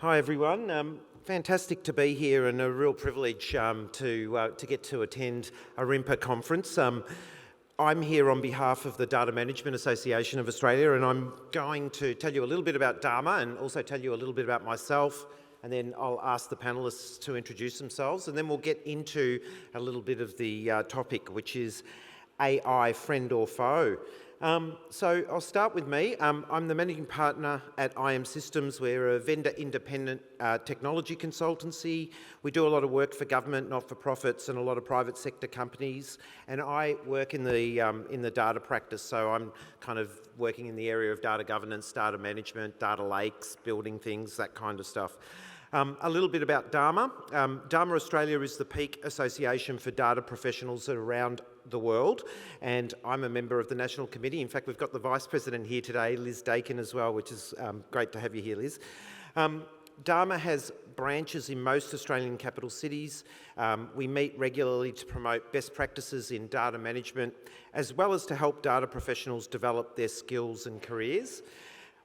Hi everyone. Fantastic to be here and a real privilege to get to attend a RIMPA conference. I'm here on behalf of the Data Management Association of Australia, and I'm going to tell you a little bit about Dharma and also tell you a little bit about myself, and then I'll ask the panellists to introduce themselves, and then we'll get into a little bit of the topic, which is AI, friend or foe. So I'll start with me. I'm the managing partner at IM Systems. We're a vendor-independent technology consultancy. We do a lot of work for government, not-for-profits, and a lot of private sector companies. And I work in the data practice, so I'm kind of working in the area of data governance, data management, data lakes, building things, that kind of stuff. A little bit about Dharma. Dharma Australia is the peak association for data professionals around the world, and I'm a member of the National Committee. In fact, we've got the Vice President here today, Liz Dakin, as well, which is great to have you here, Liz. Dharma has branches in most Australian capital cities. We meet regularly to promote best practices in data management, as well as to help data professionals develop their skills and careers.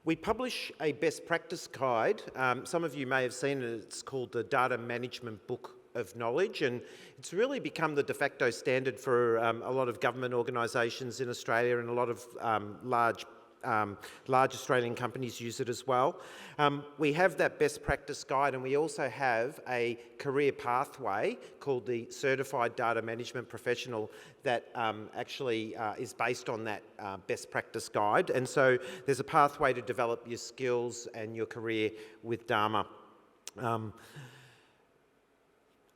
We publish a best practice guide. Some of you may have seen it. It's called the Data Management Book of Knowledge, and it's really become the de facto standard for a lot of government organisations in Australia, and a lot of large Australian companies use it as well. We have that best practice guide, and we also have a career pathway called the Certified Data Management Professional that actually is based on that best practice guide. And so there's a pathway to develop your skills and your career with Dharma.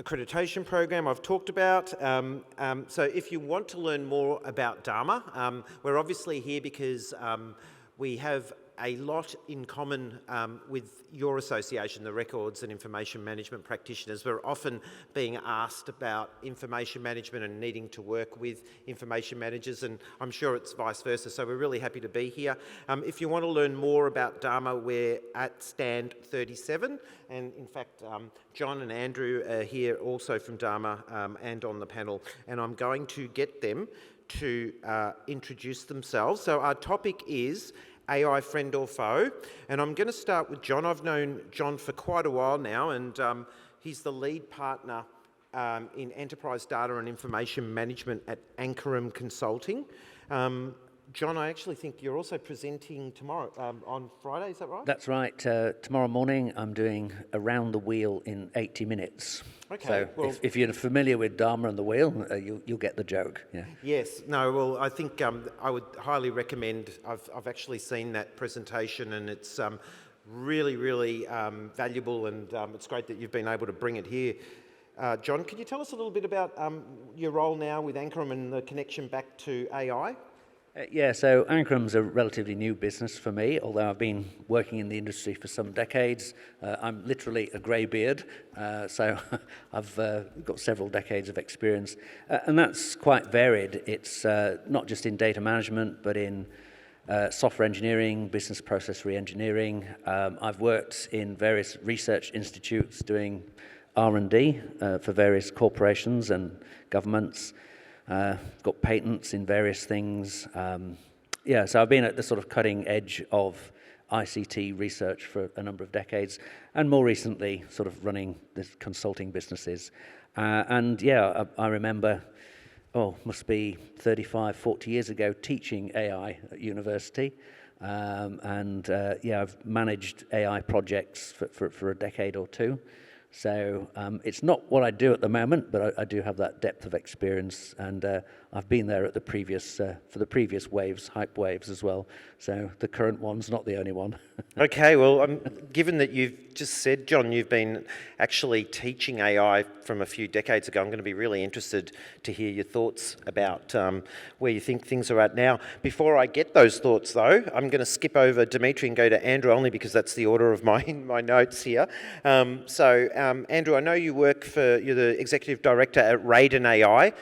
Accreditation program I've talked about. So if you want to learn more about Dharma, we're obviously here because we have a lot in common with your association, the Records and Information Management Practitioners. We're often being asked about information management and needing to work with information managers, and I'm sure it's vice versa, so we're really happy to be here. If you want to learn more about Dharma, we're at stand 37, and in fact, John and Andrew are here also from Dharma and on the panel, and I'm going to get them to introduce themselves. So our topic is AI, friend or foe, and I'm going to start with John. I've known John for quite a while now, and he's the lead partner in enterprise data and information management at Ankaram Consulting. John, I actually think you're also presenting tomorrow, on Friday, is that right? That's right. Tomorrow morning I'm doing Around the Wheel in 80 minutes. Okay. So well, if you're familiar with Dharma and the Wheel, you'll get the joke. Yeah. Yes. No, well, I think I would highly recommend, I've actually seen that presentation, and it's really, really valuable, and it's great that you've been able to bring it here. John, could you tell us a little bit about your role now with Ankaram and the connection back to AI? Yeah, so Ankaram's a relatively new business for me, although I've been working in the industry for some decades. I'm literally a greybeard, so I've got several decades of experience, and that's quite varied. It's not just in data management, but in software engineering, business process re-engineering. I've worked in various research institutes doing R&D for various corporations and governments. Got patents in various things. Yeah, so I've been at the sort of cutting edge of ICT research for a number of decades, and more recently sort of running the consulting businesses. And yeah, I remember, must be 35, 40 years ago, teaching AI at university. Yeah, I've managed AI projects for a decade or two. So it's not what I do at the moment, but I do have that depth of experience, and I've been there at the previous for the previous waves, hype waves as well. So the current one's not the only one. Okay, well, given that you've just said, John, you've been actually teaching AI from a few decades ago, I'm going to be really interested to hear your thoughts about where you think things are at now. Before I get those thoughts, though, I'm going to skip over Dimitri and go to Andrew, only because that's the order of my notes here. Andrew, I know you're the Executive Director at Raiden AI.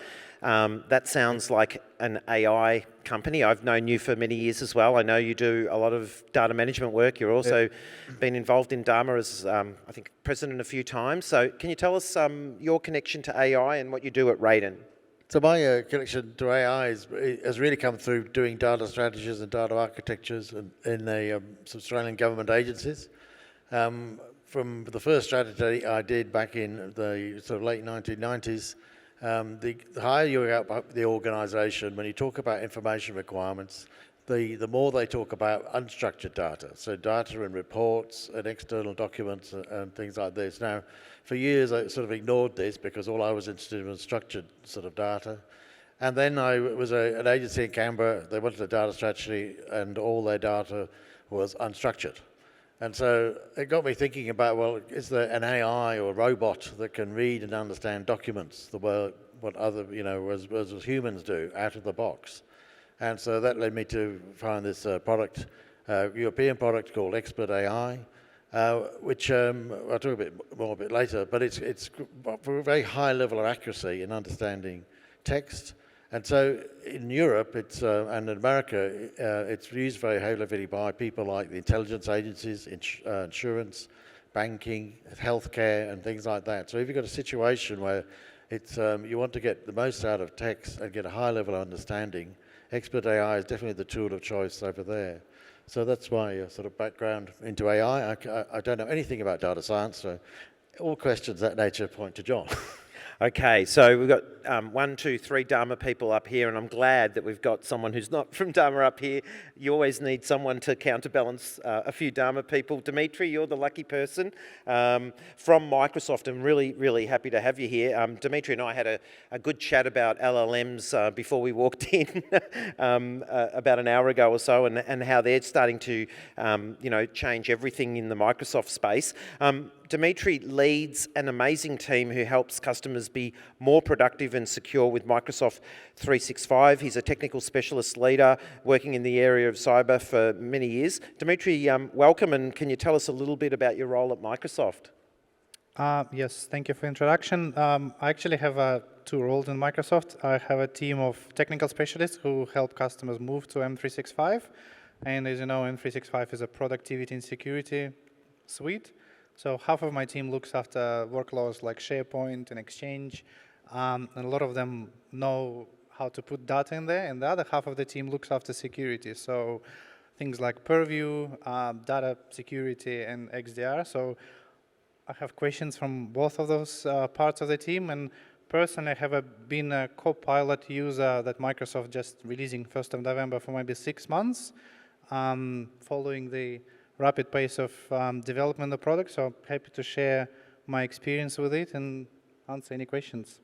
That sounds like an AI company. I've known you for many years as well. I know you do a lot of data management work. You're also been involved in Dharma as, I think, president a few times. So can you tell us your connection to AI and what you do at Raiden? So my connection to AI has really come through doing data strategies and data architectures in some Australian government agencies. For from the first strategy I did back in the sort of late 1990s, the higher you go up the organisation, when you talk about information requirements, the more they talk about unstructured data, so data and reports and external documents and things like this. Now, for years I sort of ignored this because all I was interested in was structured sort of data. And then I was an agency in Canberra. They wanted a data strategy, and all their data was unstructured. And so it got me thinking about, well, is there an AI or a robot that can read and understand documents the way what other, as humans do, out of the box? And so that led me to find this product, European product called Expert AI, which I'll talk a bit later, but it's for a very high level of accuracy in understanding text. And so in Europe and in America, it's used very heavily by people like the intelligence agencies, insurance, banking, healthcare, and things like that. So if you've got a situation where you want to get the most out of text and get a high level of understanding, Expert AI is definitely the tool of choice over there. So that's my sort of background into AI. I don't know anything about data science, so all questions of that nature point to John. Okay, so we've got 1, 2, 3 Dharma people up here, and I'm glad that we've got someone who's not from Dharma up here. You always need someone to counterbalance a few Dharma people. Dimitri, you're the lucky person from Microsoft. I'm really, really happy to have you here. Dimitri and I had a good chat about LLMs before we walked in about an hour ago or so, and how they're starting to change everything in the Microsoft space. Dimitri leads an amazing team who helps customers be more productive and secure with Microsoft 365. He's a technical specialist leader working in the area of cyber for many years. Dimitri, welcome, and can you tell us a little bit about your role at Microsoft? Yes, thank you for the introduction. I actually have 2 roles in Microsoft. I have a team of technical specialists who help customers move to M365. And as you know, M365 is a productivity and security suite. So half of my team looks after workloads like SharePoint and Exchange, and a lot of them know how to put data in there, and the other half of the team looks after security. So things like Purview, data security, and XDR. So I have questions from both of those parts of the team, and personally I have been a co-pilot user that Microsoft just releasing 1st of November for maybe 6 months, following the rapid pace of development of the product, so I'm happy to share my experience with it and answer any questions.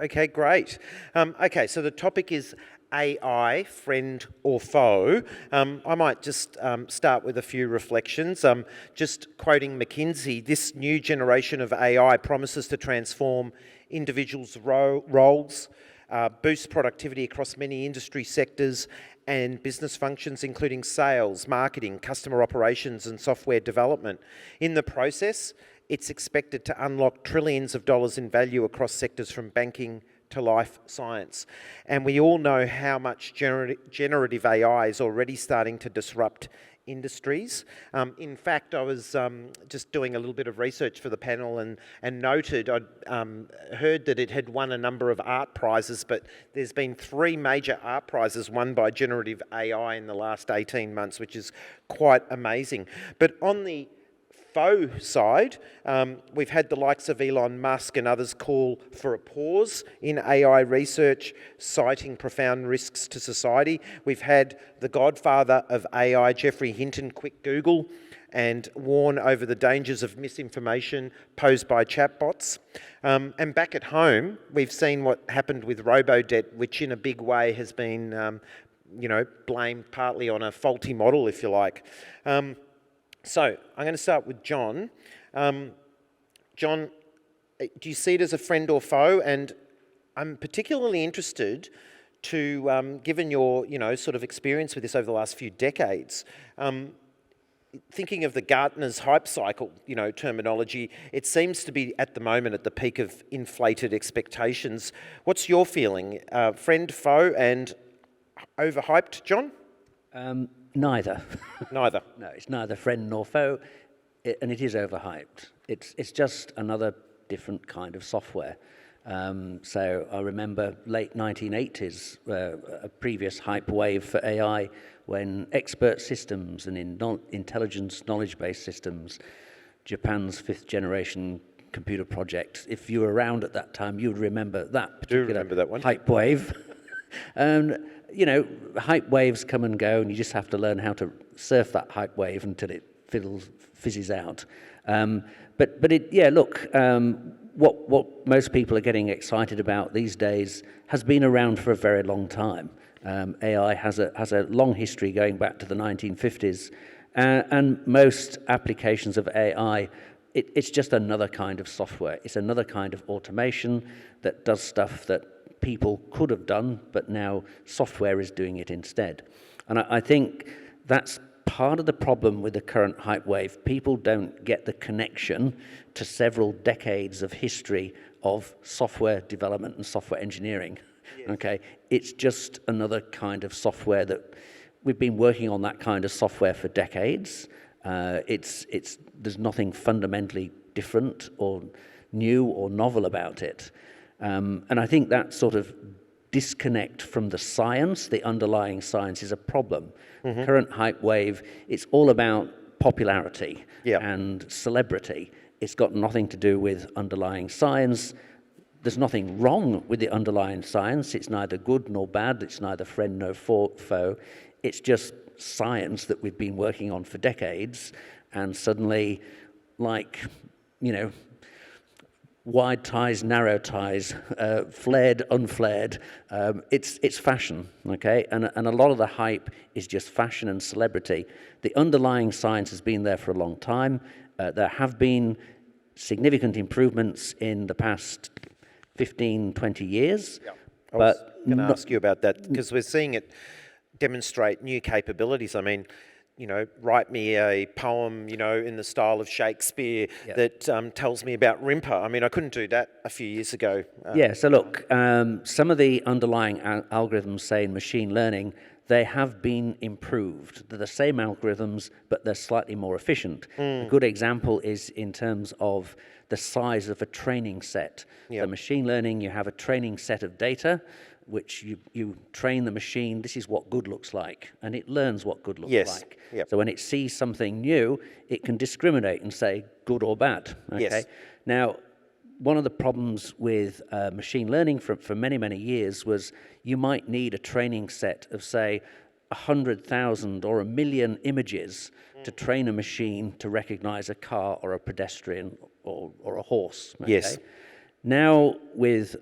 Okay, great. Okay, so the topic is AI, friend or foe. I might just start with a few reflections. Just quoting McKinsey, this new generation of AI promises to transform individuals' roles, boost productivity across many industry sectors and business functions, including sales, marketing, customer operations, and software development. In the process, it's expected to unlock trillions of dollars in value across sectors from banking to life science. And we all know how much generative AI is already starting to disrupt industries. In fact, I was just doing a little bit of research for the panel and noted, I'd heard that it had won a number of art prizes, but there's been 3 major art prizes won by generative AI in the last 18 months, which is quite amazing. But on the foe side, we've had the likes of Elon Musk and others call for a pause in AI research, citing profound risks to society. We've had the godfather of AI, Geoffrey Hinton, quit Google and warn over the dangers of misinformation posed by chatbots. And back at home, we've seen what happened with robo-debt, which in a big way has been, blamed partly on a faulty model, if you like. So I'm going to start with John. John, do you see it as a friend or foe? And I'm particularly interested to, given your, sort of experience with this over the last few decades, thinking of the Gartner's hype cycle, terminology, it seems to be at the moment at the peak of inflated expectations. What's your feeling? Friend, foe, and overhyped, John? Neither. Neither. No, it's neither friend nor foe, and it is overhyped. It's just another different kind of software. So I remember late 1980s, a previous hype wave for AI, when expert systems and intelligence knowledge-based systems Japan's 5th generation computer project. If you were around at that time, you would remember that particular remember that one. hype wave. And, you know, hype waves come and go, and you just have to learn how to surf that hype wave until it fizzes out. What most people are getting excited about these days has been around for a very long time. AI has a long history going back to the 1950s, and most applications of AI, it's just another kind of software. It's another kind of automation that does stuff that people could have done, but now software is doing it instead. And I think that's part of the problem with the current hype wave. People don't get the connection to several decades of history of software development and software engineering. Yes. Okay, it's just another kind of software that we've been working on that kind of software for decades. There's nothing fundamentally different or new or novel about it. And I think that sort of disconnect from the science, the underlying science, is a problem. Mm-hmm. Current hype wave, it's all about popularity and celebrity. It's got nothing to do with underlying science. There's nothing wrong with the underlying science. It's neither good nor bad. It's neither friend nor foe. It's just science that we've been working on for decades, and suddenly, like, you know, wide ties, narrow ties, flared, unflared, it's fashion, okay? And a lot of the hype is just fashion and celebrity. The underlying science has been there for a long time. There have been significant improvements in the past 15, 20 years. Yeah. I was going to ask you about that, because we're seeing it demonstrate new capabilities. I mean, you know, write me a poem, you know, in the style of Shakespeare that tells me about RIMPA. I mean, I couldn't do that a few years ago. So look, some of the underlying algorithms, say in machine learning, they have been improved. They're the same algorithms, but they're slightly more efficient. A good example is in terms of the size of a training set. The machine learning, you have a training set of data, which you train the machine, this is what good looks like, and it learns what good looks like. Yep. So when it sees something new, it can discriminate and say good or bad. Okay. Yes. Now, one of the problems with machine learning for many, many years was you might need a training set of, say, 100,000 or 1 million images to train a machine to recognize a car or a pedestrian or a horse. Okay? Yes. Now, with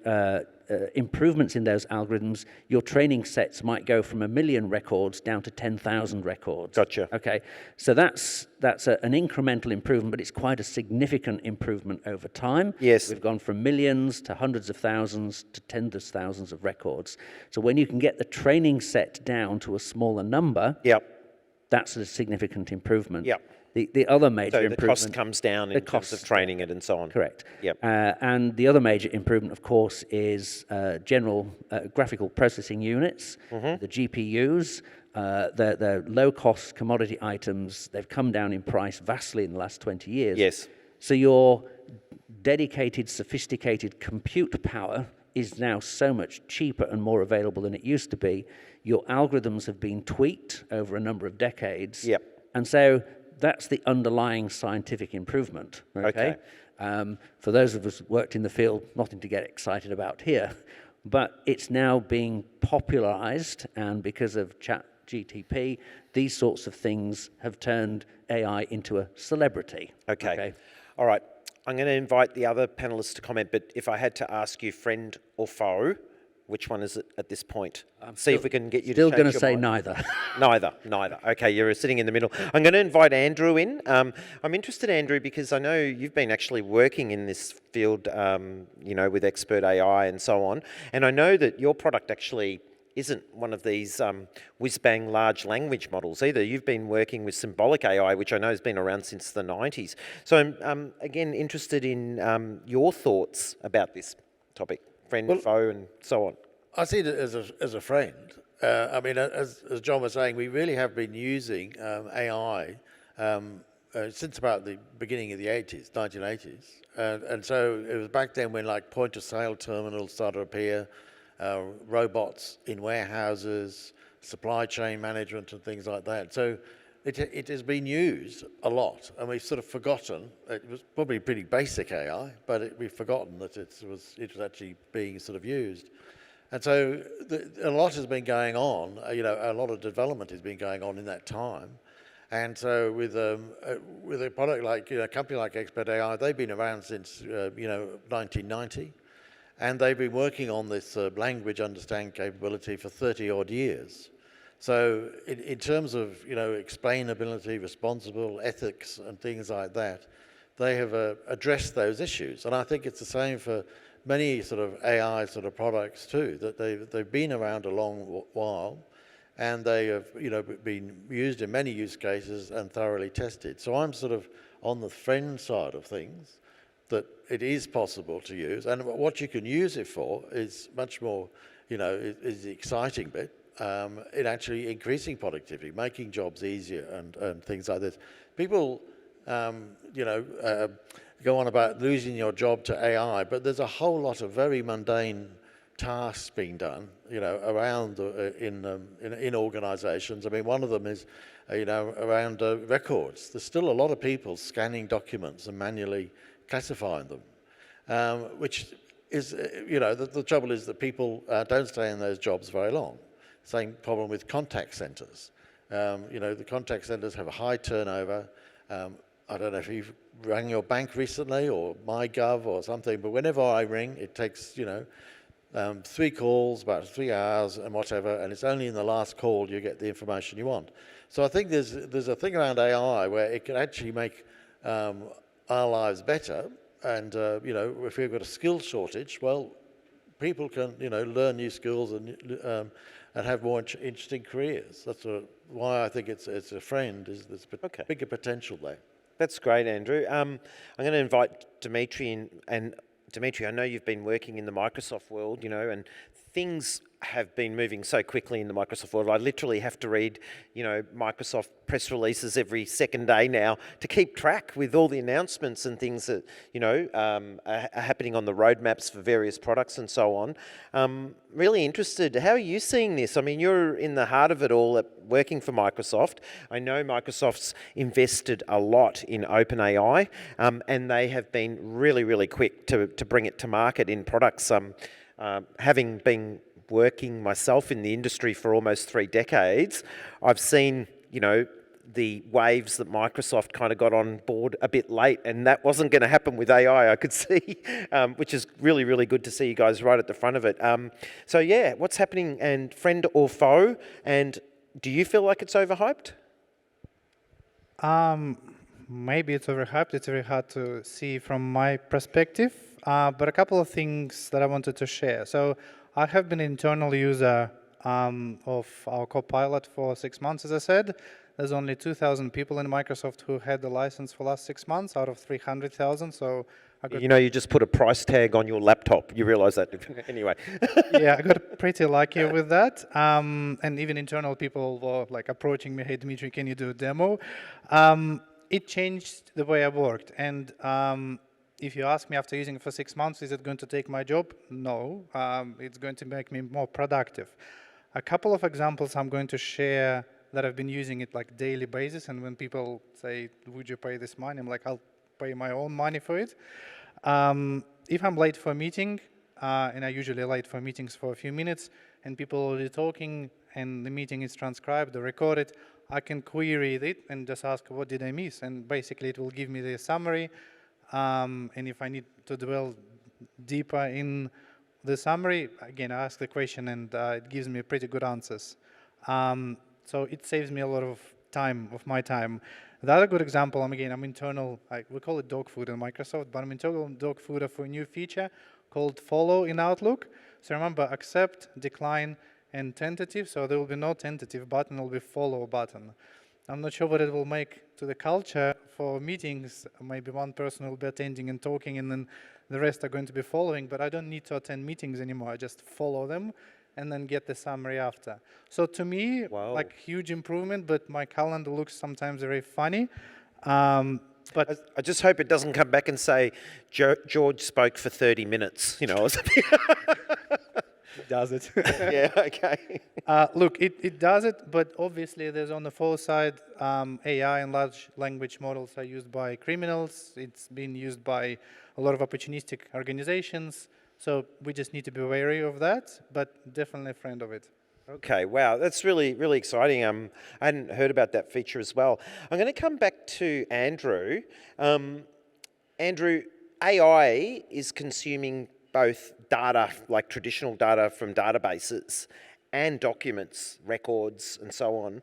improvements in those algorithms, your training sets might go from 1 million records down to 10,000 records. Gotcha. Okay, so that's an incremental improvement, but it's quite a significant improvement over time. Yes. We've gone from millions to hundreds of thousands to tens of thousands of records. So when you can get the training set down to a smaller number, that's a significant improvement. The other major improvement... So the cost comes down in terms of training it and so on. Correct. Yep. And the other major improvement, of course, is general graphical processing units, the GPUs. They're low-cost commodity items. They've come down in price vastly in the last 20 years. Yes. So your dedicated, sophisticated compute power is now so much cheaper and more available than it used to be. Your algorithms have been tweaked over a number of decades. Yep. And so that's the underlying scientific improvement. Okay. For those of us who worked in the field, nothing to get excited about here, but it's now being popularized, and because of ChatGPT, these sorts of things have turned AI into a celebrity. Okay. All right. I'm going to invite the other panelists to comment, but if I had to ask you friend or foe, which one is it at this point? See if we can get you to change your mind. Still going to say neither. Neither. Okay, you're sitting in the middle. I'm going to invite Andrew in. I'm interested, Andrew, because I know you've been actually working in this field, you know, with expert AI and so on, and I know that your product actually isn't one of these whiz-bang large language models either. You've been working with symbolic AI, which I know has been around since the 90s. So I'm, again, interested in your thoughts about this topic. Friend, foe, and so on. I see it as a friend. I mean, as John was saying, we really have been using AI since about the beginning of the 1980s. And so it was back then when like point-of-sale terminals started to appear, robots in warehouses, supply chain management and things like that. So it has been used a lot, and we've sort of forgotten. It was probably pretty basic AI, but we've forgotten that it was actually being sort of used. And so a lot has been going on. A lot of development has been going on in that time. And so with a product like a company like Expert AI, they've been around since 1990, and they've been working on this language understanding capability for 30 odd years. So in terms of explainability, responsible ethics, and things like that, they have addressed those issues. And I think it's the same for many sort of AI sort of products too, that they've been around a long while, and they have been used in many use cases and thoroughly tested. So I'm sort of on the friend side of things, that it is possible to use, and what you can use it for is much more, is the exciting bit. In actually increasing productivity, making jobs easier, and things like this. People, go on about losing your job to AI, but there's a whole lot of very mundane tasks being done, around in organisations. I mean, one of them is, around records. There's still a lot of people scanning documents and manually classifying them, which is, the trouble is that people don't stay in those jobs very long. Same problem with contact centres. The contact centres have a high turnover. I don't know if you've rang your bank recently or MyGov or something, but whenever I ring, it takes, 3 calls, about 3 hours and whatever, and it's only in the last call you get the information you want. So I think there's a thing around AI where it can actually make our lives better, and, if we've got a skills shortage, well, people can, learn new skills and have more interesting careers. That's why I think it's a friend. There's bigger potential there. That's great, Andrew. I'm going to invite Dimitri in. And Dimitri, I know you've been working in the Microsoft world, and things have been moving so quickly in the Microsoft world. I literally have to read, Microsoft press releases every second day now to keep track with all the announcements and things that, are happening on the roadmaps for various products and so on. Really interested, how are you seeing this? I mean, you're in the heart of it all working for Microsoft. I know Microsoft's invested a lot in OpenAI, and they have been really, really quick to bring it to market in products. Having been working myself in the industry for almost 3 decades, I've seen, the waves that Microsoft kind of got on board a bit late, and that wasn't going to happen with AI, I could see, which is really, really good to see you guys right at the front of it. So yeah, what's happening, and friend or foe, and do you feel like it's overhyped? Maybe it's overhyped. It's very hard to see from my perspective, but a couple of things that I wanted to share. So I have been an internal user of our Copilot for 6 months, as I said. There's only 2,000 people in Microsoft who had the license for the last 6 months out of 300,000. So I got you just put a price tag on your laptop. You realise that anyway. Yeah, I got pretty lucky with that. And even internal people were like approaching me, "Hey, Dimitri, can you do a demo?" It changed the way I worked. And if you ask me after using it for 6 months, is it going to take my job? No, it's going to make me more productive. A couple of examples I'm going to share that I've been using it like daily basis, and when people say, "Would you pay this money?" I'm like, I'll pay my own money for it. If I'm late for a meeting, and I usually late for meetings for a few minutes, and people are already talking, and the meeting is transcribed or recorded, I can query it and just ask, what did I miss? And basically it will give me the summary, and if I need to dwell deeper in the summary, again, I ask the question, and it gives me pretty good answers. So it saves me a lot of time, of my time. The other good example, I'm internal, we call it dog food in Microsoft, but I'm internal dog food for a new feature called follow in Outlook. So remember, accept, decline, and tentative. So there will be no tentative button, it will be follow button. I'm not sure what it will make to the culture for meetings. Maybe one person will be attending and talking, and then the rest are going to be following, but I don't need to attend meetings anymore. I just follow them and then get the summary after. So to me, like huge improvement, but my calendar looks sometimes very funny. But I just hope it doesn't come back and say, George spoke for 30 minutes, Does it? Yeah, okay. Look, it does it, but obviously there's on the false side, AI and large language models are used by criminals. It's been used by a lot of opportunistic organizations. So we just need to be wary of that, but definitely a friend of it. Okay, wow, that's really, really exciting. I hadn't heard about that feature as well. I'm going to come back to Andrew. Andrew, AI is consuming both data, like traditional data from databases, and documents, records, and so on.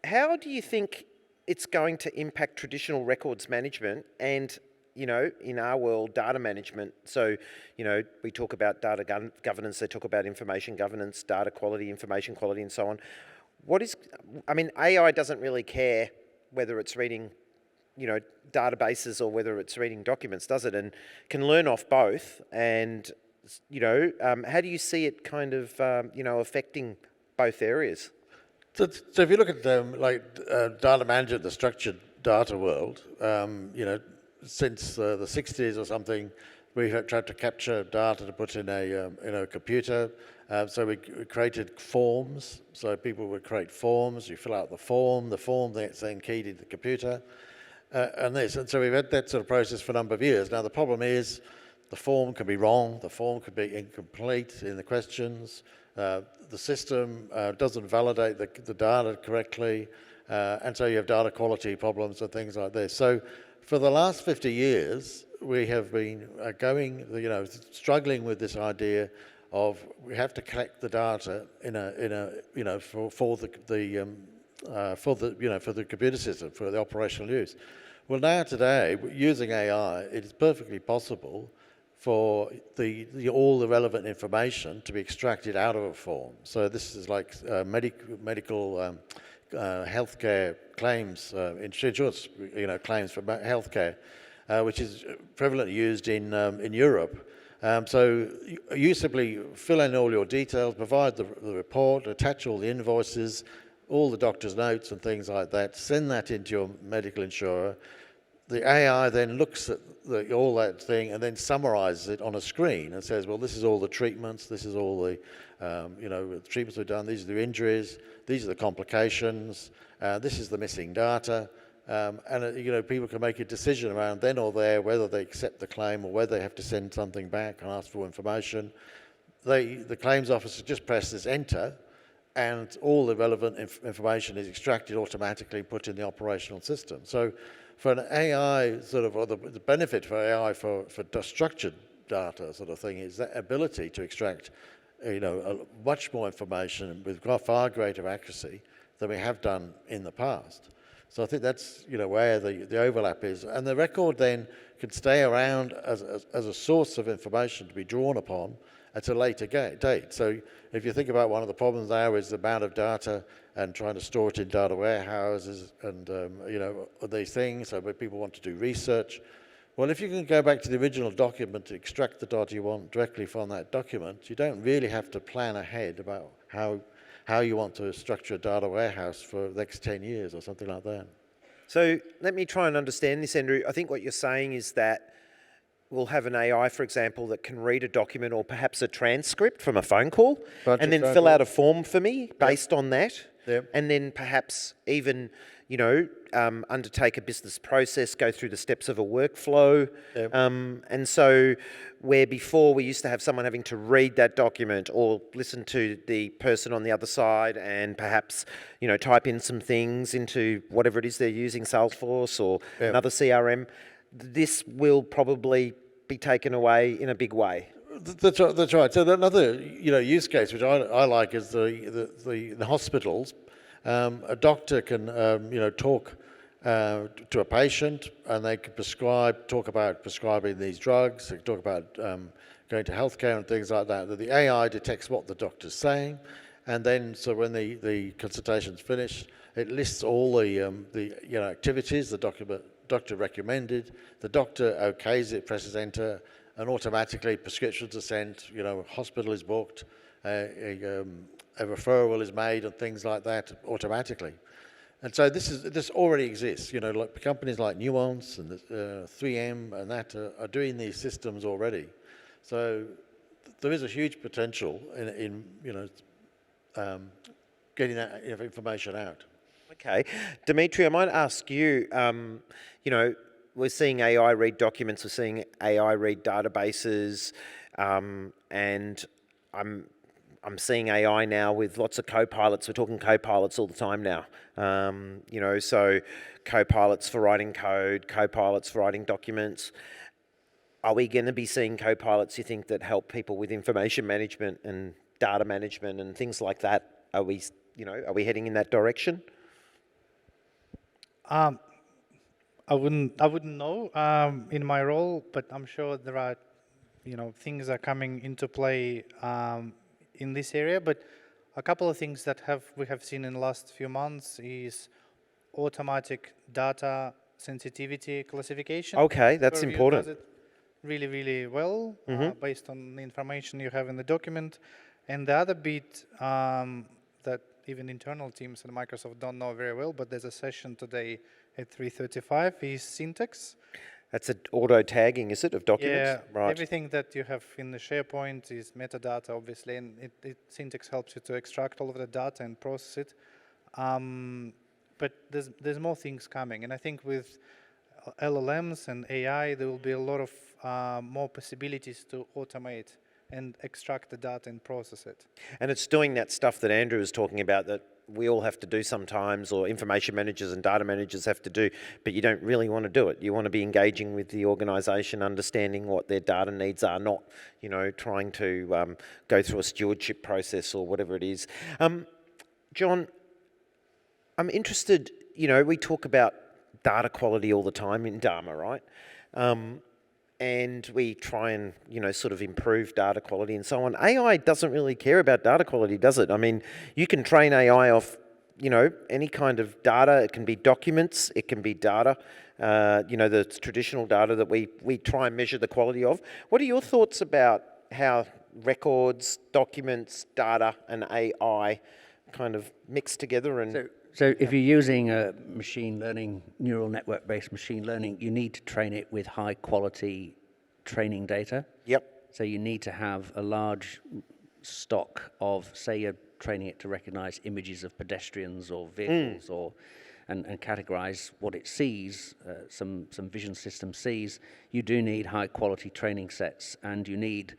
How do you think it's going to impact traditional records management and, in our world, data management? So, we talk about data governance, they talk about information governance, data quality, information quality, and so on. AI doesn't really care whether it's reading, databases or whether it's reading documents, does it? And can learn off both. And, how do you see it kind of, affecting both areas? So if you look at data management, the structured data world, since the 60s or something, we have tried to capture data to put in a computer. So we created forms. So people would create forms. You fill out the form gets then keyed into the computer. And so we've had that sort of process for a number of years. Now the problem is the form can be wrong. The form could be incomplete in the questions. The system doesn't validate the data correctly. And so you have data quality problems and things like this. So for the last 50 years, we have been struggling with this idea of we have to collect the data for the computer system, for the operational use. Well, now today, using AI, it is perfectly possible for all the relevant information to be extracted out of a form. So this is like medical healthcare claims, insurance claims for healthcare, which is prevalently used in Europe. So you simply fill in all your details, provide the report, attach all the invoices, all the doctor's notes and things like that, send that into your medical insurer. The AI then looks at all that thing and then summarizes it on a screen and says, well, this is all the treatments, this is all the treatments we've done, these are the injuries, these are the complications, this is the missing data. And people can make a decision around then or there whether they accept the claim or whether they have to send something back and ask for information. The claims officer just presses enter, and all the relevant information is extracted automatically, put in the operational system. So for an AI or the benefit for AI for structured data sort of thing is that ability to extract much more information with far greater accuracy than we have done in the past. So I think that's where the overlap is. And the record then can stay around as a source of information to be drawn upon at a later date. So if you think about one of the problems now is the amount of data and trying to store it in data warehouses and these things, so where people want to do research. Well, if you can go back to the original document to extract the data you want directly from that document, you don't really have to plan ahead about how you want to structure a data warehouse for the next 10 years or something like that. So let me try and understand this, Andrew. I think what you're saying is that we'll have an AI, for example, that can read a document or perhaps a transcript from a phone call and then fill out a form for me based on that. Yep. And then perhaps even, undertake a business process, go through the steps of a workflow. Yep. And so where before we used to have someone having to read that document or listen to the person on the other side and perhaps, type in some things into whatever it is they're using, Salesforce or another CRM, this will probably be taken away in a big way. That's right. So another use case which I like is the hospitals. A doctor can talk to a patient and they can talk about prescribing these drugs. They can talk about going to healthcare and things like that. The AI detects what the doctor's saying, and then so when the consultation's finished, it lists all the activities the doctor recommended. The doctor okays it, presses enter, and automatically prescriptions are sent. Hospital is booked, a referral is made, and things like that automatically. And so this already exists. Like companies like Nuance and 3M and that are doing these systems already. So there is a huge potential in getting that information out. Okay. Dimitri, I might ask you, we're seeing AI read documents, we're seeing AI read databases, and I'm seeing AI now with lots of co-pilots. We're talking co-pilots all the time now. So co-pilots for writing code, co-pilots for writing documents. Are we going to be seeing co-pilots, you think, that help people with information management and data management and things like that? Are we heading in that direction? I wouldn't know in my role, but I'm sure there are, things are coming into play in this area. But a couple of things that we have seen in the last few months is automatic data sensitivity classification. Okay, that's Purview important. does it really, really well based on the information you have in the document. And the other bit that even internal teams at Microsoft don't know very well, but there's a session today at 3:35 is syntax. That's an auto tagging, is it, of documents? Yeah, Right. everything that you have in the SharePoint is metadata, obviously, and syntax helps you to extract all of the data and process it. But there's more things coming, and I think with LLMs and AI, there will be a lot of more possibilities to automate and extract the data and process it. And it's doing that stuff that Andrew was talking about that we all have to do sometimes, or information managers and data managers have to do, but you don't really want to do it. You want to be engaging with the organisation, understanding what their data needs are, not, trying to go through a stewardship process or whatever it is. John, I'm interested, we talk about data quality all the time in Dharma, right? And we try and, sort of improve data quality and so on. AI doesn't really care about data quality, does it? I mean, you can train AI off, any kind of data. It can be documents, it can be data, the traditional data that we try and measure the quality of. What are your thoughts about how records, documents, data and AI kind of mix together? And So if you're using a machine learning, neural network-based machine learning, you need to train it with high-quality training data. Yep. So you need to have a large stock of, say you're training it to recognize images of pedestrians or vehicles and categorize what it sees, some vision system sees. You do need high-quality training sets, and you need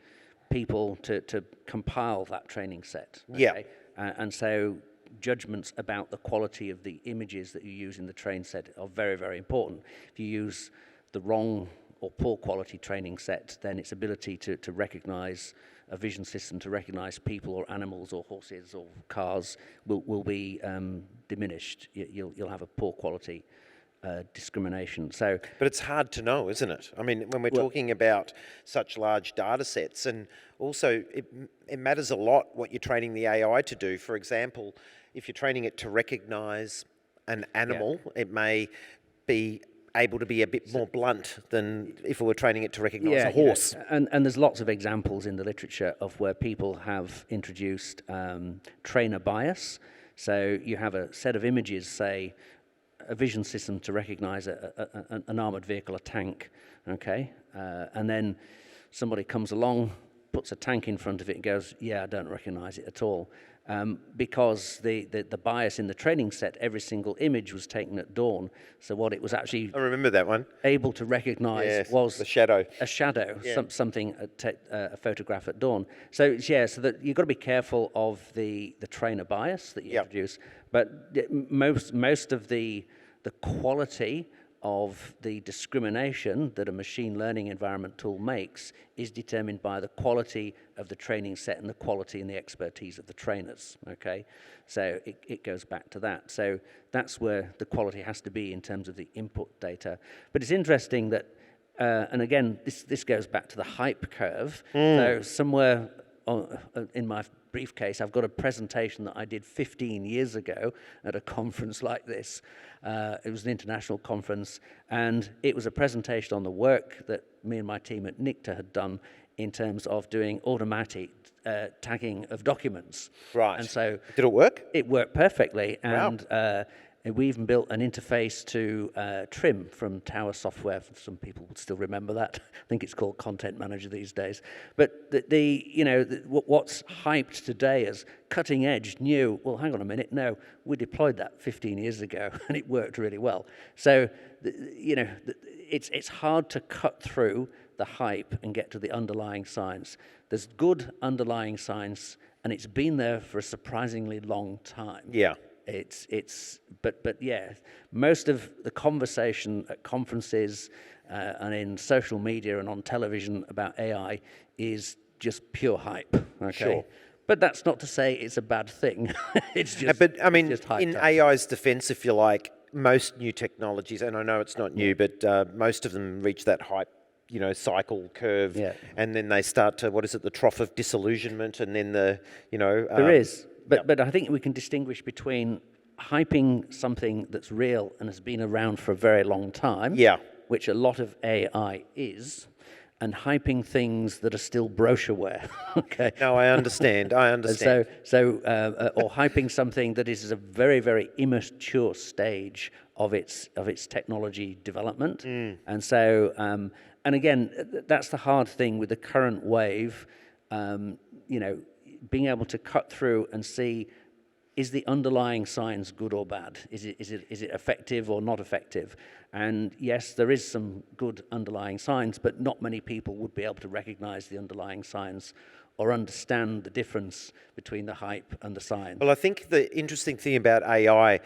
people to compile that training set. Okay? Yeah. And so judgments about the quality of the images that you use in the train set are very, very important. If you use the wrong or poor quality training set, then its ability to recognize a vision system, to recognize people or animals or horses or cars will be diminished. You'll have a poor quality discrimination. So, but it's hard to know, isn't it? I mean, when we're talking about such large data sets, and also it matters a lot what you're training the AI to do. For example, if you're training it to recognize an animal, it may be able to be a bit more blunt than if we were training it to recognize a horse. And there's lots of examples in the literature of where people have introduced trainer bias. So you have a set of images, say, a vision system to recognize an armored vehicle, a tank, okay? And then somebody comes along, puts a tank in front of it and goes, yeah, I don't recognize it at all. Because the bias in the training set, every single image was taken at dawn. So what it was actually I remember that one. able to recognize was the shadow. A shadow, something, a photograph at dawn. So so that you've got to be careful of the trainer bias that you introduce. But most of the quality of the discrimination that a machine learning environment tool makes is determined by the quality of the training set and the quality and the expertise of the trainers, okay? So it goes back to that. So that's where the quality has to be in terms of the input data. But it's interesting that, and again, this goes back to the hype curve. So somewhere in my briefcase, I've got a presentation that I did 15 years ago at a conference like this. It was an international conference, and it was a presentation on the work that me and my team at NICTA had done in terms of doing automatic tagging of documents. Right. And so did it work? It worked perfectly, and And we even built an interface to Trim from Tower Software. Some people would still remember that. I think it's called Content Manager these days. But what's hyped today as cutting edge, new, well, hang on a minute, no, we deployed that 15 years ago and it worked really well. So, it's hard to cut through the hype and get to the underlying science. There's good underlying science, and it's been there for a surprisingly long time. Yeah. But yeah, most of the conversation at conferences and in social media and on television about AI is just pure hype. Okay. Sure. But that's not to say it's a bad thing. It's just. But I mean, just hyped in up. AI's defense, if you like, most new technologies, and I know it's not new, but most of them reach that hype, cycle curve, Yeah. and then they start to, the trough of disillusionment, and then There is. But I think we can distinguish between hyping something that's real and has been around for a very long time, Yeah. which a lot of AI is, and hyping things that are still brochureware. Okay. No, I understand. Or hyping something that is a very, very immature stage of its technology development, and so and again, that's the hard thing with the current wave. Being able to cut through and see, is the underlying science good or bad? Is it effective or not effective? And yes, there is some good underlying science, but not many people would be able to recognize the underlying science or understand the difference between the hype and the science. Well, I think the interesting thing about AI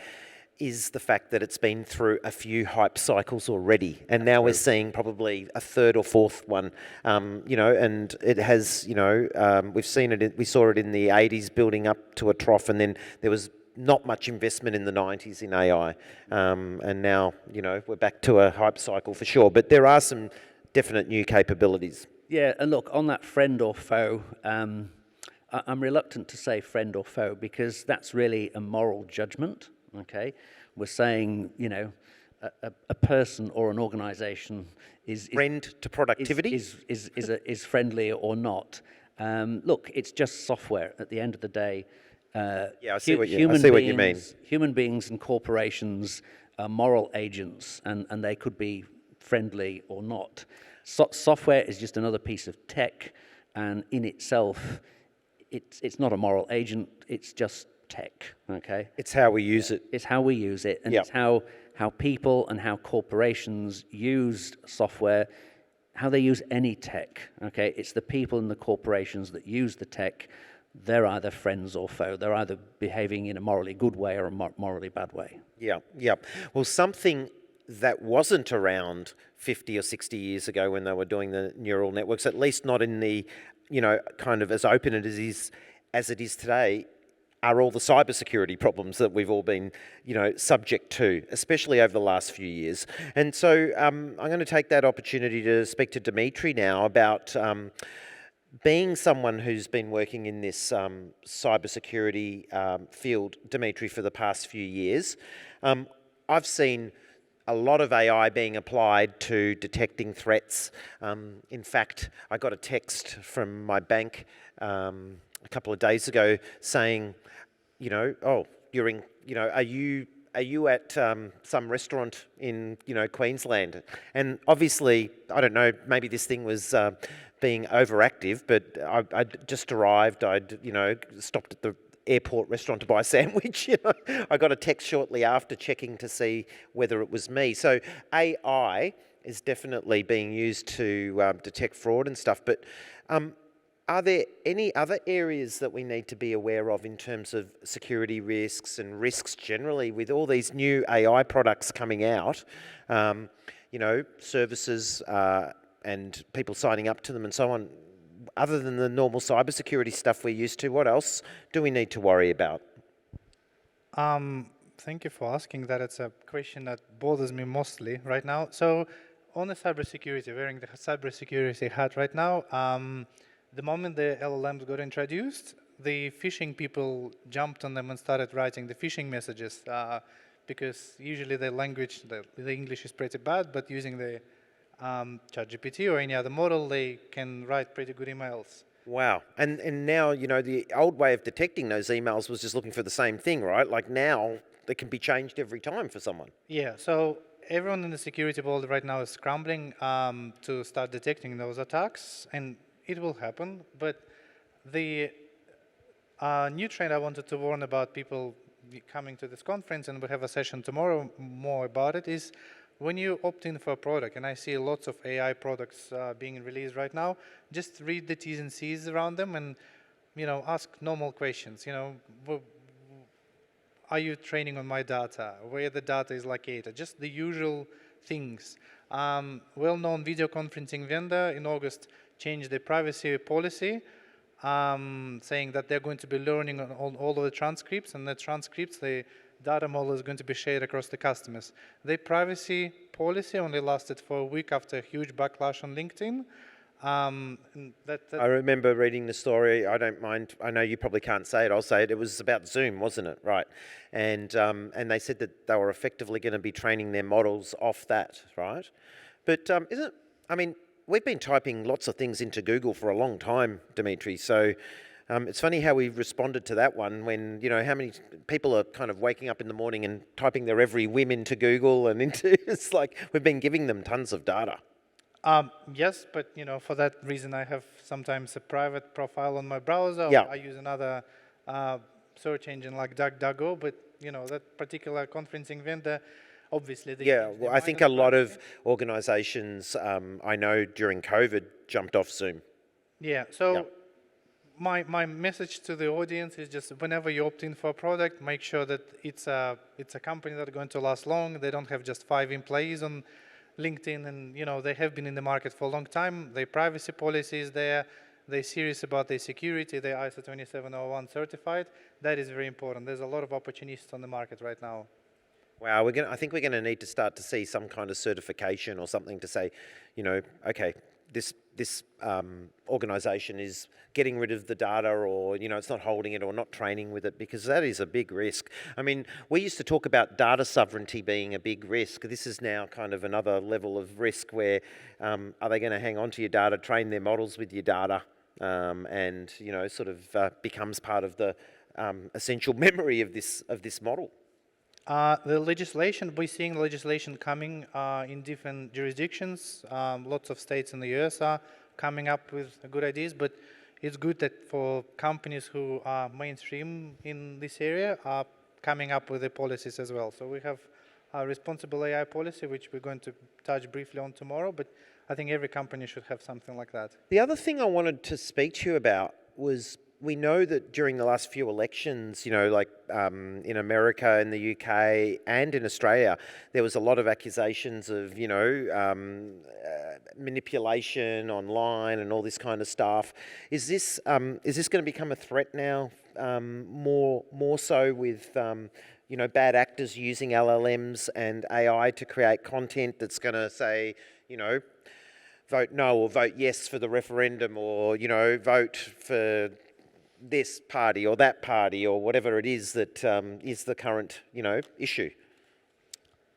is the fact that it's been through a few hype cycles already, and now we're seeing probably a third or fourth one. And it has, we've seen it. We saw it in the '80s building up to a trough, and then there was not much investment in the '90s in AI, and now we're back to a hype cycle for sure. But there are some definite new capabilities. Yeah, and look, on that friend or foe, I'm reluctant to say friend or foe because that's really a moral judgment. Okay, we're saying a person or an organisation is Friend to productivity is friendly or not. Look, it's just software at the end of the day. I see what you mean. Human beings and corporations are moral agents, and they could be friendly or not. Software is just another piece of tech, and in itself, it's not a moral agent. It's just tech. Okay. It's how we use it. It's how we use it, and it's how people and how corporations use software, how they use any tech. Okay. It's the people and the corporations that use the tech. They're either friends or foe. They're either behaving in a morally good way or a morally bad way. Yeah. Well, something that wasn't around 50 or 60 years ago when they were doing the neural networks, at least not in the, kind of as open as it is today, are all the cybersecurity problems that we've all been, subject to, especially over the last few years. And so I'm going to take that opportunity to speak to Dimitri now about being someone who's been working in this cybersecurity field, Dimitri, for the past few years. I've seen a lot of AI being applied to detecting threats. In fact, I got a text from my bank a couple of days ago saying, you're in, are you at some restaurant in, Queensland? And obviously, I don't know, maybe this thing was being overactive, but I just arrived, I'd, stopped at the airport restaurant to buy a sandwich. I got a text shortly after checking to see whether it was me. So AI is definitely being used to detect fraud and stuff, but are there any other areas that we need to be aware of in terms of security risks and risks generally with all these new AI products coming out, services and people signing up to them and so on? Other than the normal cybersecurity stuff we're used to, what else do we need to worry about? Thank you for asking that. It's a question that bothers me mostly right now. So on the cybersecurity, wearing the cybersecurity hat right now, the moment the LLMs got introduced, the phishing people jumped on them and started writing the phishing messages because usually the language, the English is pretty bad, but using the ChatGPT or any other model, they can write pretty good emails. Wow. And now, the old way of detecting those emails was just looking for the same thing, right? Like now, that can be changed every time for someone. Yeah, so everyone in the security world right now is scrambling to start detecting those attacks, and it will happen. But the new trend I wanted to warn about people coming to this conference, and we have a session tomorrow more about it, is when you opt in for a product, and I see lots of AI products being released right now, just read the T's and C's around them and, ask normal questions. Are you training on my data? Where the data is located? Just the usual things. Well-known video conferencing vendor in August changed their privacy policy, saying that they're going to be learning on all of the transcripts, and the transcripts, the data model is going to be shared across the customers. Their privacy policy only lasted for a week after a huge backlash on LinkedIn. I remember reading the story. I don't mind. I know you probably can't say it. I'll say it. It was about Zoom, wasn't it? Right. And they said that they were effectively going to be training their models off that, right? But we've been typing lots of things into Google for a long time, Dimitri. So it's funny how we responded to that one when, how many people are kind of waking up in the morning and typing their every whim into Google and it's like we've been giving them tons of data. Yes, but for that reason, I have sometimes a private profile on my browser. Yeah. I use another search engine like DuckDuckGo, but that particular conferencing vendor, obviously. I think a lot of organisations I know during COVID jumped off Zoom. Yeah. So my message to the audience is just whenever you opt in for a product, make sure that it's a company that's going to last long. They don't have just 5 employees on LinkedIn, and they have been in the market for a long time. Their privacy policy is there. They're serious about their security. They're ISO 27001 certified. That is very important. There's a lot of opportunists on the market right now. Wow, I think we're going to need to start to see some kind of certification or something to say, okay, this organisation is getting rid of the data, or it's not holding it or not training with it, because that is a big risk. I mean, we used to talk about data sovereignty being a big risk. This is now kind of another level of risk where are they going to hang on to your data, train their models with your data, and sort of becomes part of the essential memory of this model. The legislation, we're seeing legislation coming in different jurisdictions. Lots of states in the US are coming up with good ideas, but it's good that for companies who are mainstream in this area are coming up with the policies as well. So we have a responsible AI policy, which we're going to touch briefly on tomorrow, but I think every company should have something like that. The other thing I wanted to speak to you about was, we know that during the last few elections, like in America, in the UK, and in Australia, there was a lot of accusations of, manipulation online and all this kind of stuff. Is this going to become a threat now, more so with, bad actors using LLMs and AI to create content that's going to say, vote no or vote yes for the referendum, or, vote for this party or that party, or whatever it is that is the current, issue?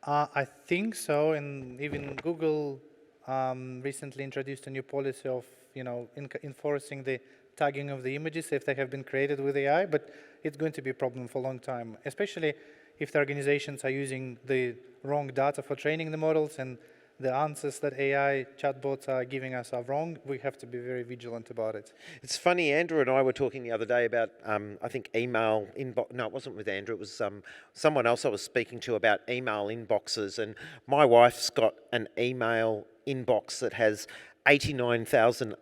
I think so, and even Google recently introduced a new policy of, enforcing the tagging of the images if they have been created with AI, but it's going to be a problem for a long time, especially if the organizations are using the wrong data for training the models and the answers that AI chatbots are giving us are wrong. We have to be very vigilant about it. It's funny, Andrew and I were talking the other day about, I think, email inbox. No, it wasn't with Andrew. It was someone else I was speaking to about email inboxes. And my wife's got an email inbox that has 89,000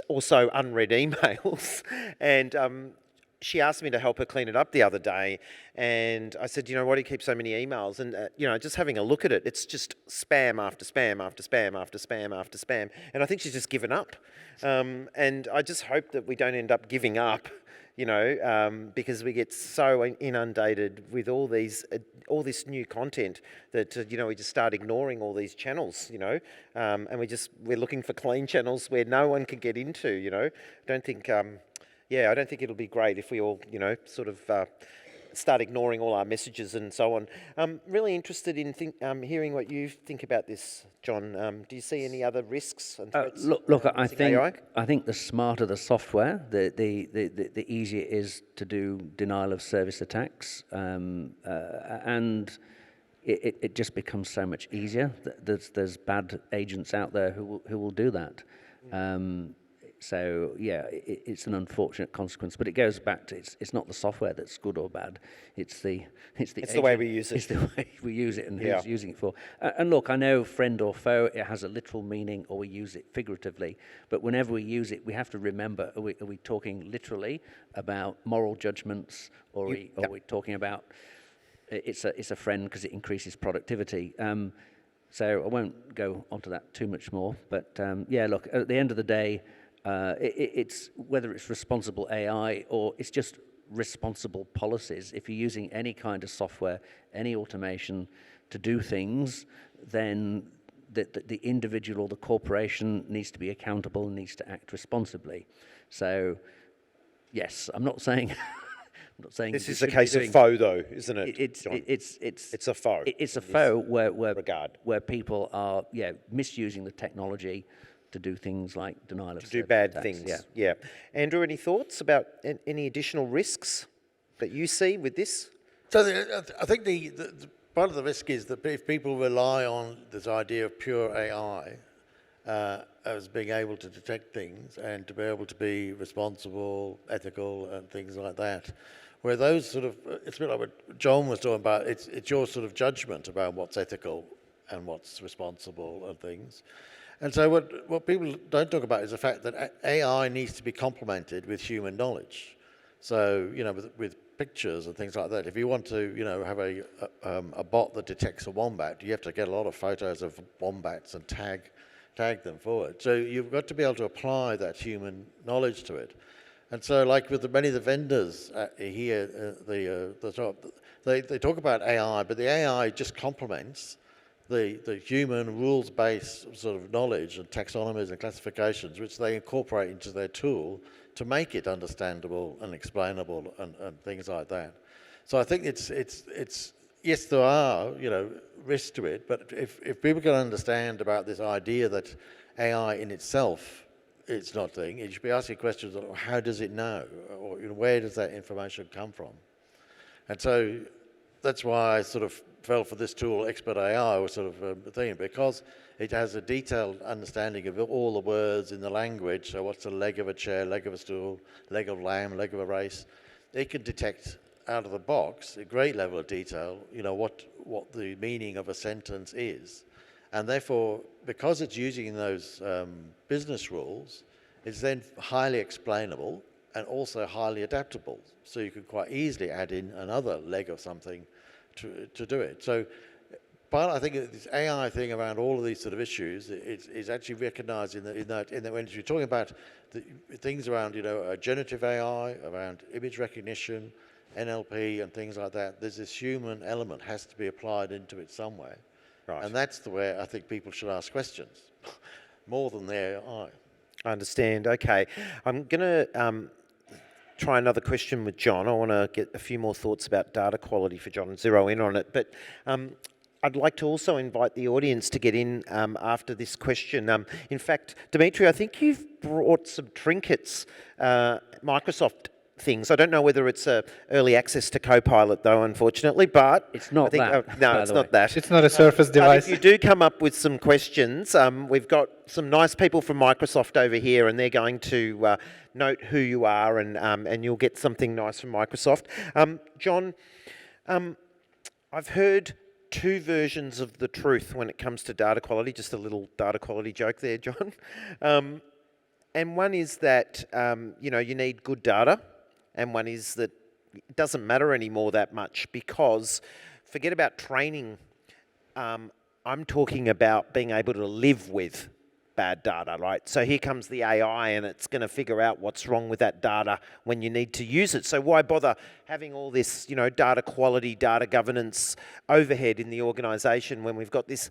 or so unread emails. And she asked me to help her clean it up the other day, and I said, why do you keep so many emails? And, just having a look at it, it's just spam after spam after spam after spam after spam. And I think she's just given up. And I just hope that we don't end up giving up, because we get so inundated with all this new content that, we just start ignoring all these channels, and we're looking for clean channels where no one can get into, I don't think it'll be great if we all, sort of start ignoring all our messages and so on. I'm really interested in hearing what you think about this, John. Do you see any other risks and threats? Look, around I using think AI? I think the smarter the software, the easier it is to do denial of service attacks, and it just becomes so much easier. There's bad agents out there who will do that. So yeah, it's an unfortunate consequence, but it goes back to it's not the software that's good or bad. It's the way we use it. It's the way we use it and Yeah. who's using it for. And look, I know friend or foe, it has a literal meaning, or we use it figuratively. But whenever we use it, we have to remember: are we talking literally about moral judgments, or are we talking about it's a friend because it increases productivity? So I won't go onto that too much more. But yeah, look, at the end of the day. It's whether it's responsible AI or it's just responsible policies. If you're using any kind of software, any automation to do things, then the individual or the corporation needs to be accountable and needs to act responsibly. So, yes, I'm not saying. I'm not saying This is a case of foe, though, isn't it? John? It's a foe. It's a foe where people are misusing the technology to do things like denial of service. To do bad attacks. things. Yeah. Andrew, any thoughts about any additional risks that you see with this? So I think the part of the risk is that if people rely on this idea of pure AI as being able to detect things and to be able to be responsible, ethical, and things like that, where those sort of, it's a bit like what John was talking about, it's your sort of judgment about what's ethical and what's responsible and things. And so what people don't talk about is the fact that AI needs to be complemented with human knowledge. So, with pictures and things like that, if you want to, have a bot that detects a wombat, you have to get a lot of photos of wombats and tag them forward. So you've got to be able to apply that human knowledge to it. And so, like with many of the vendors here, they talk about AI, but the AI just complements the human rules-based sort of knowledge and taxonomies and classifications, which they incorporate into their tool to make it understandable and explainable and things like that. So I think it's yes, there are risks to it, but if people can understand about this idea that AI in itself it's not thing, you should be asking questions like, how does it know, or where does that information come from? And so that's why I sort of fell for this tool, Expert AI, or sort of thing, because it has a detailed understanding of all the words in the language. So what's a leg of a chair, leg of a stool, leg of lamb, leg of a race? It can detect out of the box, a great level of detail, what the meaning of a sentence is. And therefore, because it's using those business rules, it's then highly explainable and also highly adaptable. So you can quite easily add in another leg of something to do it. So part, I think, this AI thing around all of these sort of issues is actually recognised in that when you're talking about the things around, generative AI, around image recognition, NLP and things like that, there's this human element has to be applied into it somewhere. Right. And that's the way I think people should ask questions, more than their AI. I understand. Okay. I'm going to try another question with John. I want to get a few more thoughts about data quality for John and zero in on it. But I'd like to also invite the audience to get in after this question. In fact, Dimitri, I think you've brought some trinkets, Microsoft things. I don't know whether it's early access to Copilot, though, unfortunately, but it's not that. No, it's not that. It's not a Surface device. If you do come up with some questions, we've got some nice people from Microsoft over here, and they're going to note who you are, and you'll get something nice from Microsoft. John, I've heard two versions of the truth when it comes to data quality. Just a little data quality joke there, John. And one is that you need good data. And one is that it doesn't matter anymore that much because, forget about training, I'm talking about being able to live with bad data, right? So here comes the AI and it's going to figure out what's wrong with that data when you need to use it. So why bother having all this, data quality, data governance overhead in the organisation when we've got this,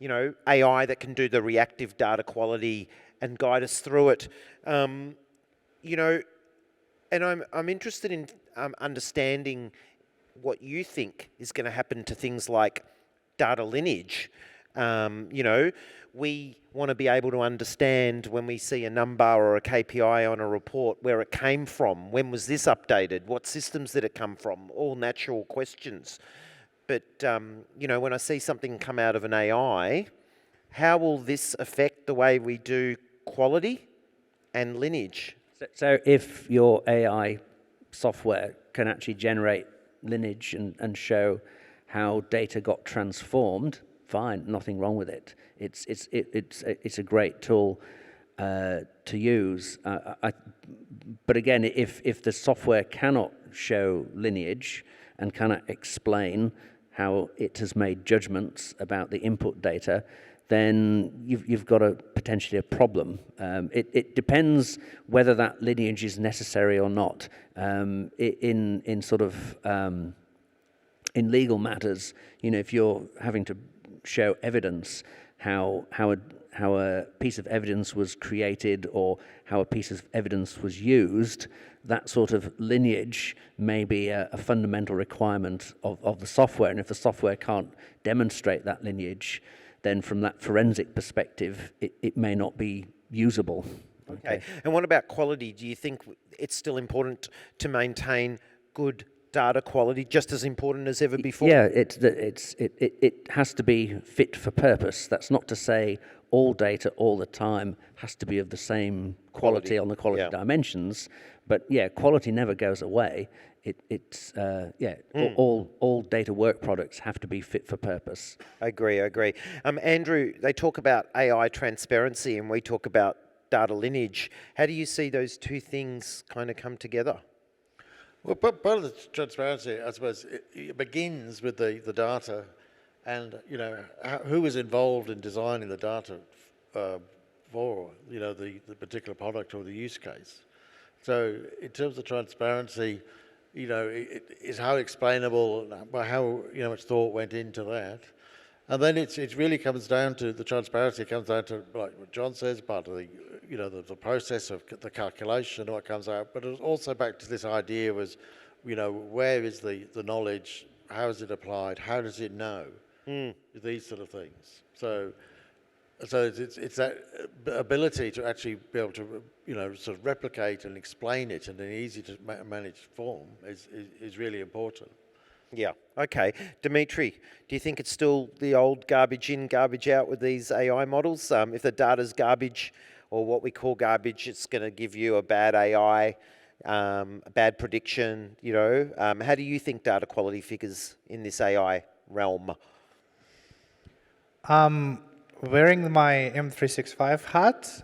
AI that can do the reactive data quality and guide us through it? And I'm interested in understanding what you think is going to happen to things like data lineage. You know, we want to be able to understand when we see a number or a KPI on a report where it came from, when was this updated, what systems did it come from, all natural questions. But, you know, when I see something come out of an AI, how will this affect the way we do quality and lineage? So if your AI software can actually generate lineage and show how data got transformed, fine, nothing wrong with it. It's a great tool to use. But again, if the software cannot show lineage and cannot explain how it has made judgments about the input data, then you've got potentially a problem. It depends whether that lineage is necessary or not. In sort of in legal matters, you know, if you're having to show evidence how a piece of evidence was created or how a piece of evidence was used, that sort of lineage may be a fundamental requirement of the software. And if the software can't demonstrate that lineage, then from that forensic perspective, it may not be usable. Okay. And what about quality? Do you think it's still important to maintain good data quality, just as important as ever before? Yeah, it has to be fit for purpose. That's not to say all data all the time has to be of the same quality on the quality dimensions, but yeah, quality never goes away. All data work products have to be fit for purpose. I agree. Andrew, they talk about AI transparency and we talk about data lineage. How do you see those two things kind of come together? Well, part of the transparency, I suppose, it begins with the data and, you know, who was involved in designing the data for, you know, the particular product or the use case. So in terms of transparency, you know, it's how explainable, how, you know, much thought went into that. And then it really comes down to the transparency, comes down to, like what John says, part of the, you know, the process of the calculation and what comes out, but it's also back to this idea was, you know, where is the knowledge, how is it applied, how does it know, these sort of things. So it's that ability to actually be able to, you know, sort of replicate and explain it in an easy to manage form is really important. Yeah, okay. Dimitri, do you think it's still the old garbage in, garbage out with these AI models? If the data's garbage, or what we call garbage, it's going to give you a bad AI, a bad prediction, you know. How do you think data quality figures in this AI realm? Wearing my M365 hat,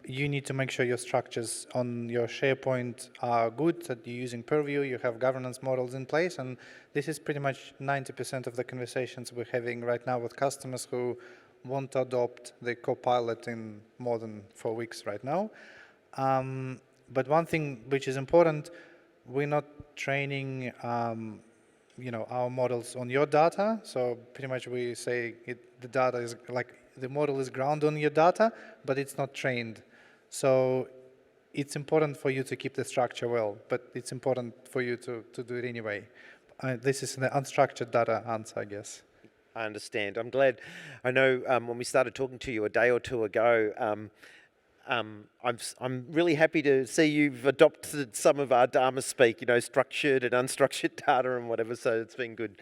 you need to make sure your structures on your SharePoint are good, that you're using Purview, you have governance models in place, and this is pretty much 90% of the conversations we're having right now with customers who want to adopt the Copilot in more than 4 weeks right now. But one thing which is important, we're not training you know, our models on your data. So pretty much we say the data is like, the model is grounded on your data, but it's not trained. So it's important for you to keep the structure well, but it's important for you to do it anyway. This is an unstructured data answer, I guess. I understand. I'm glad. I know when we started talking to you a day or two ago, I'm really happy to see you've adopted some of our Dharma speak, you know, structured and unstructured data and whatever, so it's been good,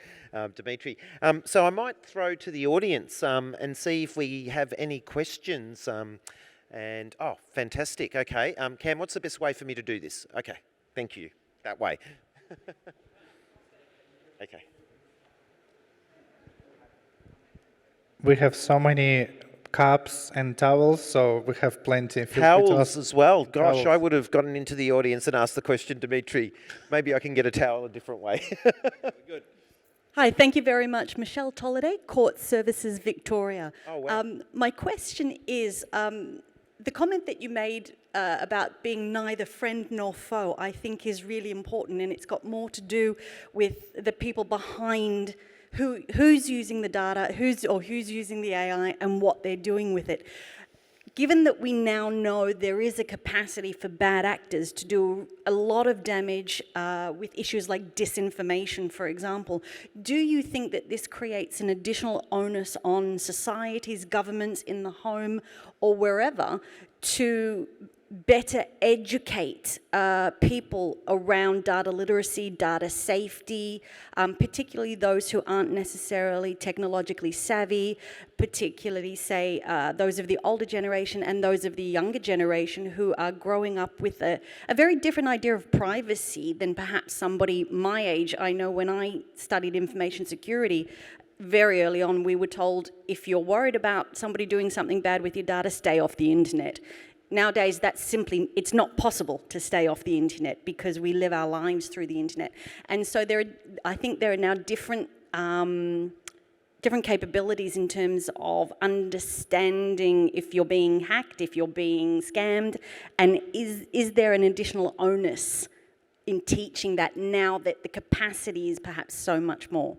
Dimitri. So I might throw to the audience and see if we have any questions. Oh, fantastic. Okay. Cam, what's the best way for me to do this? Okay. Thank you. That way. Okay. We have so many cups and towels, so we have plenty. Towels as well. Gosh, towels. I would have gotten into the audience and asked the question, Dimitri. Maybe I can get a towel a different way. Good. Hi, thank you very much. Michelle Tolliday, Court Services Victoria. Oh, wow. My question is, the comment that you made about being neither friend nor foe, I think is really important, and it's got more to do with the people behind who's using the data, who's using the AI, and what they're doing with it. given that we now know there is a capacity for bad actors to do a lot of damage with issues like disinformation, for example, do you think that this creates an additional onus on societies, governments, in the home or wherever to better educate people around data literacy, data safety, particularly those who aren't necessarily technologically savvy, particularly, say, those of the older generation and those of the younger generation who are growing up with a very different idea of privacy than perhaps somebody my age. I know when I studied information security, very early on we were told, if you're worried about somebody doing something bad with your data, stay off the internet. Nowadays, it's not possible to stay off the internet because we live our lives through the internet. And so I think there are now different capabilities in terms of understanding if you're being hacked, if you're being scammed, and is there an additional onus in teaching that now that the capacity is perhaps so much more?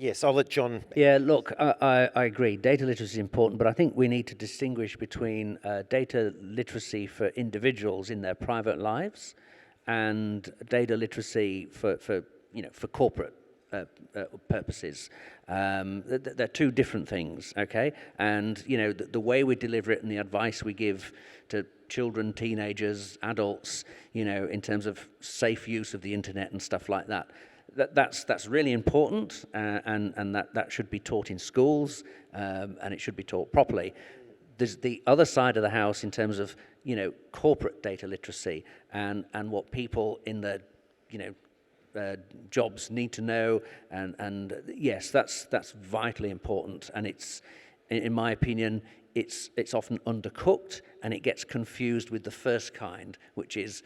Yes, I'll let John. Yeah, look, I agree. Data literacy is important, but I think we need to distinguish between data literacy for individuals in their private lives and data literacy for corporate purposes. They're two different things, okay? And, the way we deliver it and the advice we give to children, teenagers, adults, in terms of safe use of the internet and stuff like that, that's really important, and that should be taught in schools, and it should be taught properly. There's the other side of the house in terms of corporate data literacy and what people in the jobs need to know, and yes, that's vitally important, and it's, in my opinion, it's often undercooked and it gets confused with the first kind, which is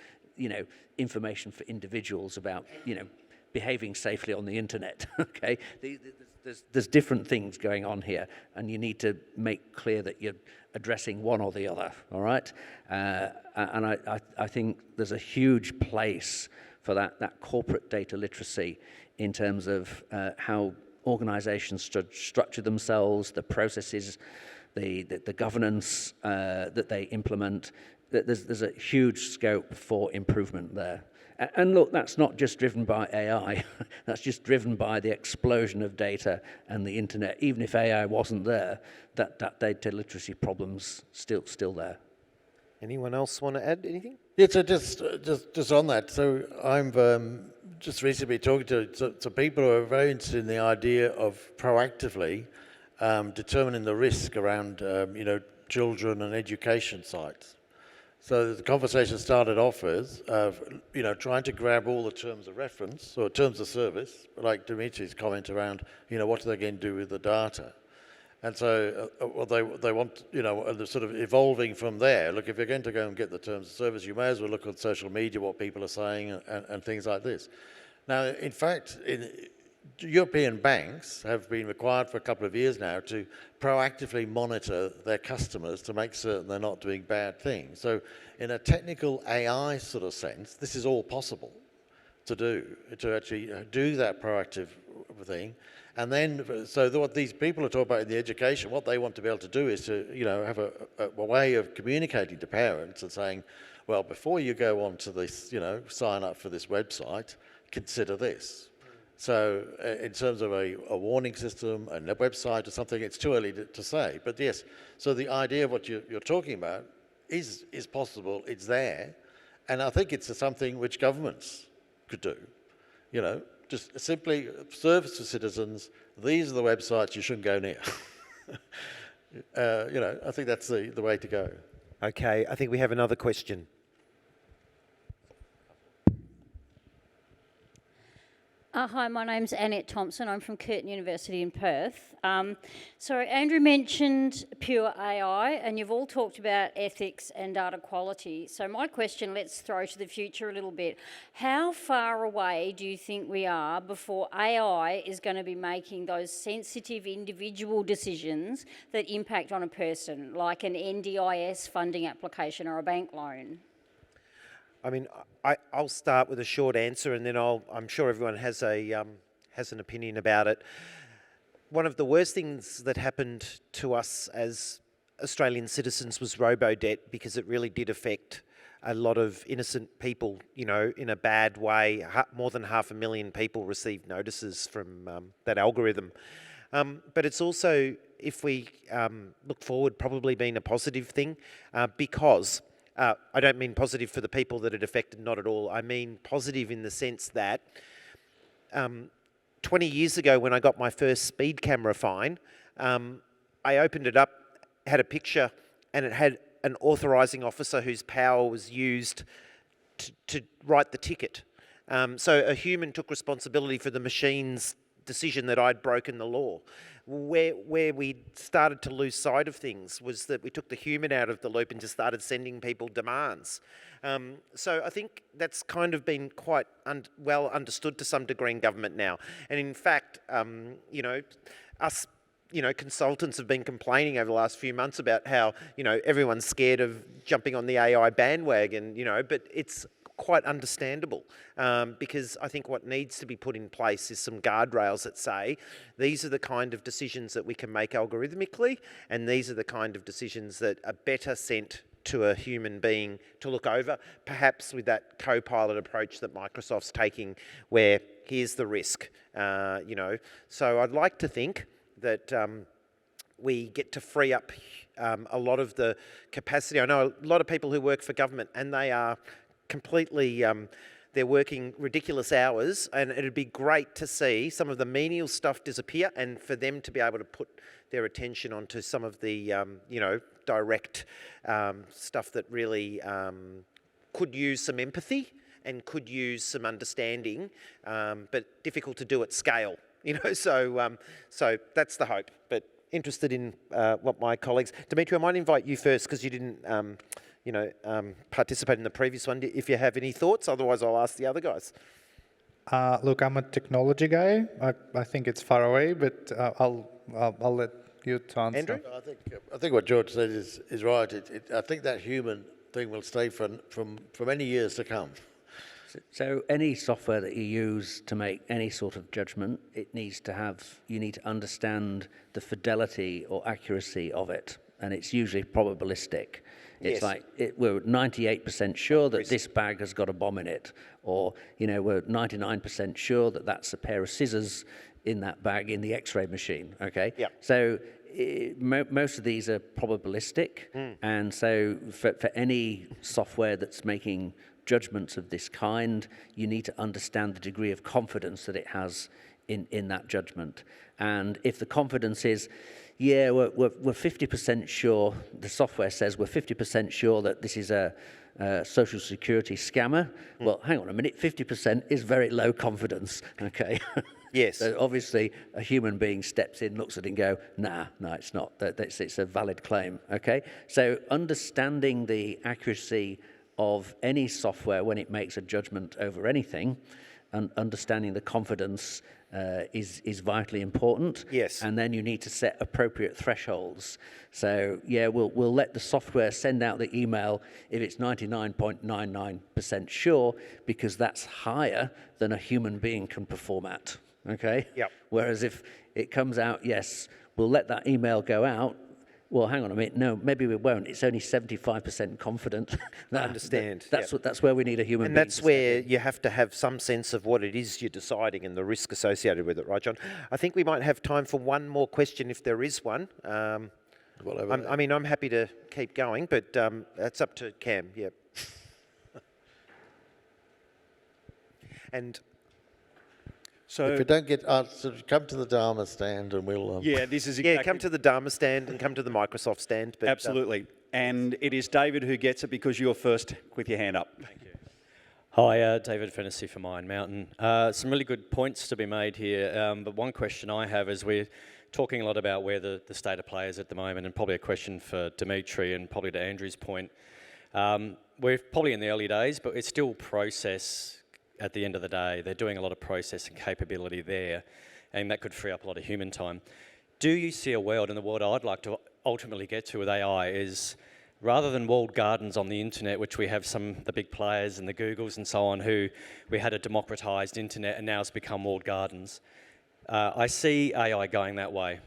information for individuals about behaving safely on the internet. Okay, there's different things going on here, and you need to make clear that you're addressing one or the other. All right, and I think there's a huge place for that corporate data literacy in terms of how organizations structure themselves, the processes, the governance that they implement. There's a huge scope for improvement there. And look, that's not just driven by AI, that's just driven by the explosion of data and the internet. Even if AI wasn't there, that data literacy problem's still there. Anyone else want to add anything? Yeah, so just on that, so I'm just recently talking to people who are very interested in the idea of proactively determining the risk around children and education sites. So the conversation started off as, trying to grab all the terms of reference or terms of service, like Dimitri's comment around, what are they going to do with the data? And so they want, they're sort of evolving from there. Look, if you're going to go and get the terms of service, you may as well look on social media, what people are saying and things like this. Now, in fact, European banks have been required for a couple of years now to proactively monitor their customers to make certain they're not doing bad things. So in a technical AI sort of sense, this is all possible to actually do that proactive thing. And then, so what these people are talking about in the education, what they want to be able to do is to, have a way of communicating to parents and saying, well, before you go on to this, sign up for this website, consider this. So in terms of a warning system and a website or something, it's too early to say. But yes, so the idea of what you're talking about is possible, it's there. And I think it's something which governments could do. Just simply service to citizens, these are the websites you shouldn't go near. I think that's the way to go. Okay, I think we have another question. Hi, my name's Annette Thompson. I'm from Curtin University in Perth. So Andrew mentioned pure AI, and you've all talked about ethics and data quality. So my question, let's throw to the future a little bit. How far away do you think we are before AI is going to be making those sensitive individual decisions that impact on a person, like an NDIS funding application or a bank loan? I mean, I'll start with a short answer, and then I'm sure everyone has an opinion about it. One of the worst things that happened to us as Australian citizens was robo-debt, because it really did affect a lot of innocent people, you know, in a bad way. More than 500,000 people received notices from that algorithm. But it's also, if we look forward, probably been a positive thing, because I don't mean positive for the people that it affected, not at all. I mean positive in the sense that 20 years ago, when I got my first speed camera fine, I opened it up, had a picture, and it had an authorising officer whose power was used to write the ticket. So a human took responsibility for the machine's decision that I'd broken the law. Where we started to lose sight of things was that we took the human out of the loop and just started sending people demands. So I think that's kind of been quite well understood to some degree in government now. And in fact, you know, us, you know, consultants have been complaining over the last few months about how, you know, everyone's scared of jumping on the AI bandwagon, you know, but it's quite understandable, because I think what needs to be put in place is some guardrails that say these are the kind of decisions that we can make algorithmically, and these are the kind of decisions that are better sent to a human being to look over, perhaps with that co-pilot approach that Microsoft's taking, where here's the risk, you know. So I'd like to think that we get to free up a lot of the capacity. I know a lot of people who work for government, and they are completely, they're working ridiculous hours, and it'd be great to see some of the menial stuff disappear, and for them to be able to put their attention onto some of the, you know, direct stuff that really could use some empathy and could use some understanding, but difficult to do at scale. You know, so that's the hope. But interested in what my colleagues. Dimitri, I might invite you first, because you didn't, you know, participate in the previous one. If you have any thoughts, otherwise I'll ask the other guys. Look, I'm a technology guy. I think it's far away, but I'll let you to answer. Andrew? I think what George said is right. I think that human thing will stay for many years to come. So any software that you use to make any sort of judgment, it needs to have, you need to understand the fidelity or accuracy of it, and it's usually probabilistic. It's Yes. like, we're 98% sure that this bag has got a bomb in it, or, you know, we're 99% sure that that's a pair of scissors in that bag in the X-ray machine, okay? Yeah. So most of these are probabilistic, and so for any software that's making judgments of this kind, you need to understand the degree of confidence that it has in that judgment. And if the confidence is, yeah, we're 50% sure, the software says we're 50% sure that this is a social security scammer, well, hang on a minute, 50% is very low confidence, okay? Yes. So obviously a human being steps in, looks at it and go, no, it's not, it's a valid claim, okay? So understanding the accuracy of any software when it makes a judgment over anything, and understanding the confidence is vitally important. Yes. And then you need to set appropriate thresholds. So yeah, we'll let the software send out the email if it's 99.99% sure, because that's higher than a human being can perform at. Okay. Yep. Whereas if it comes out, yes, we'll let that email go out. Well, hang on a minute. No, maybe we won't. It's only 75% confident. I understand. That's where we need a human And being. that's where you have to have some sense of what it is you're deciding and the risk associated with it, right, John? I think we might have time for one more question if there is one. I mean, I'm happy to keep going, but that's up to Cam, yeah. And So, If you don't get answered, come to the Dharma stand and we'll... yeah, this is exactly... yeah, come to the Dharma stand and come to the Microsoft stand. But, Absolutely. And it is David who gets it, because you're first with your hand up. Thank you. Hi, David Fennessy from Iron Mountain. Some really good points to be made here, but one question I have is we're talking a lot about where the state of play is at the moment, and probably a question for Dimitri and probably to Andrew's point. We're probably in the early days, but it's still process at the end of the day. They're doing a lot of process and capability there, and that could free up a lot of human time. Do you see a world, and the world I'd like to ultimately get to with AI is, rather than walled gardens on the internet, which we have some of the big players and the Googles and so on, who we had a democratized internet and now it's become walled gardens. I see AI going that way,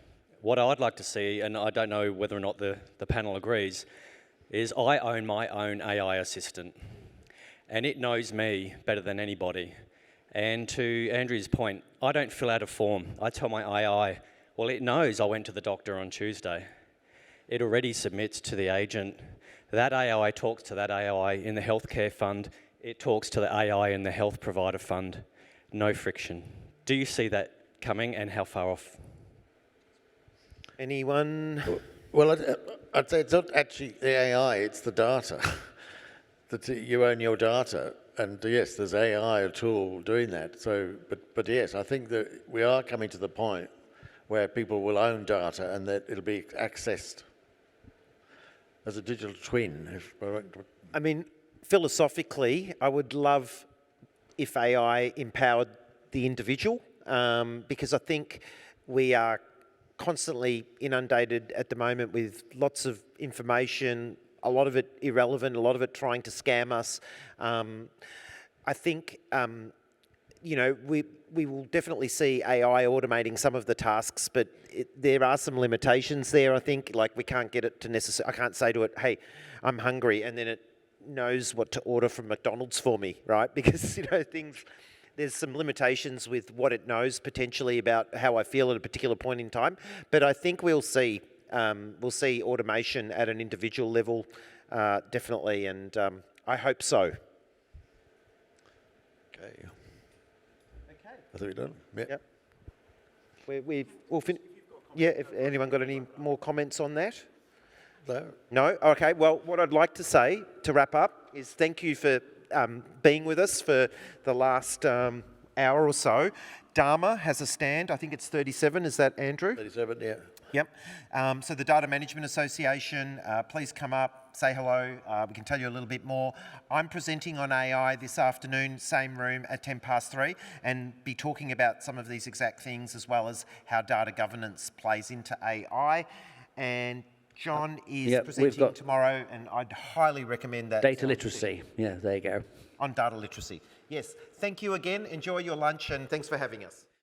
what I'd like to see, and I don't know whether or not the panel agrees, is I own my own AI assistant, and it knows me better than anybody. And to Andrew's point, I don't fill out a form. I tell my AI, well, it knows I went to the doctor on Tuesday. It already submits to the agent. That AI talks to that AI in the healthcare fund. It talks to the AI in the health provider fund. No friction. Do you see that coming, and how far off? Anyone? Well, I'd say it's not actually the AI, it's the data. That you own your data, and yes, there's AI, a tool doing that. So, but yes, I think that we are coming to the point where people will own data and that it'll be accessed as a digital twin. I mean, philosophically, I would love if AI empowered the individual, because I think we are constantly inundated at the moment with lots of information, a lot of it irrelevant, a lot of it trying to scam us. I think, you know, we will definitely see AI automating some of the tasks, but there are some limitations there, I think. Like, we can't get it to I can't say to it, hey, I'm hungry, and then it knows what to order from McDonald's for me, right? Because, you know, there's some limitations with what it knows potentially about how I feel at a particular point in time. But I think we'll see automation at an individual level, definitely, and I hope so. Okay. I think we're done. Yep. We'll finish. Yeah, if anyone got any more comments on that? No. No? Okay, well, what I'd like to say to wrap up is thank you for being with us for the last hour or so. Dharma has a stand. I think it's 37. Is that Andrew? 37, yeah. Yep. So the Data Management Association, please come up, say hello. We can tell you a little bit more. I'm presenting on AI this afternoon, same room at 3:10, and be talking about some of these exact things, as well as how data governance plays into AI. And John is presenting tomorrow, and I'd highly recommend that. Data literacy. Yeah, there you go. On data literacy. Yes. Thank you again. Enjoy your lunch, and thanks for having us.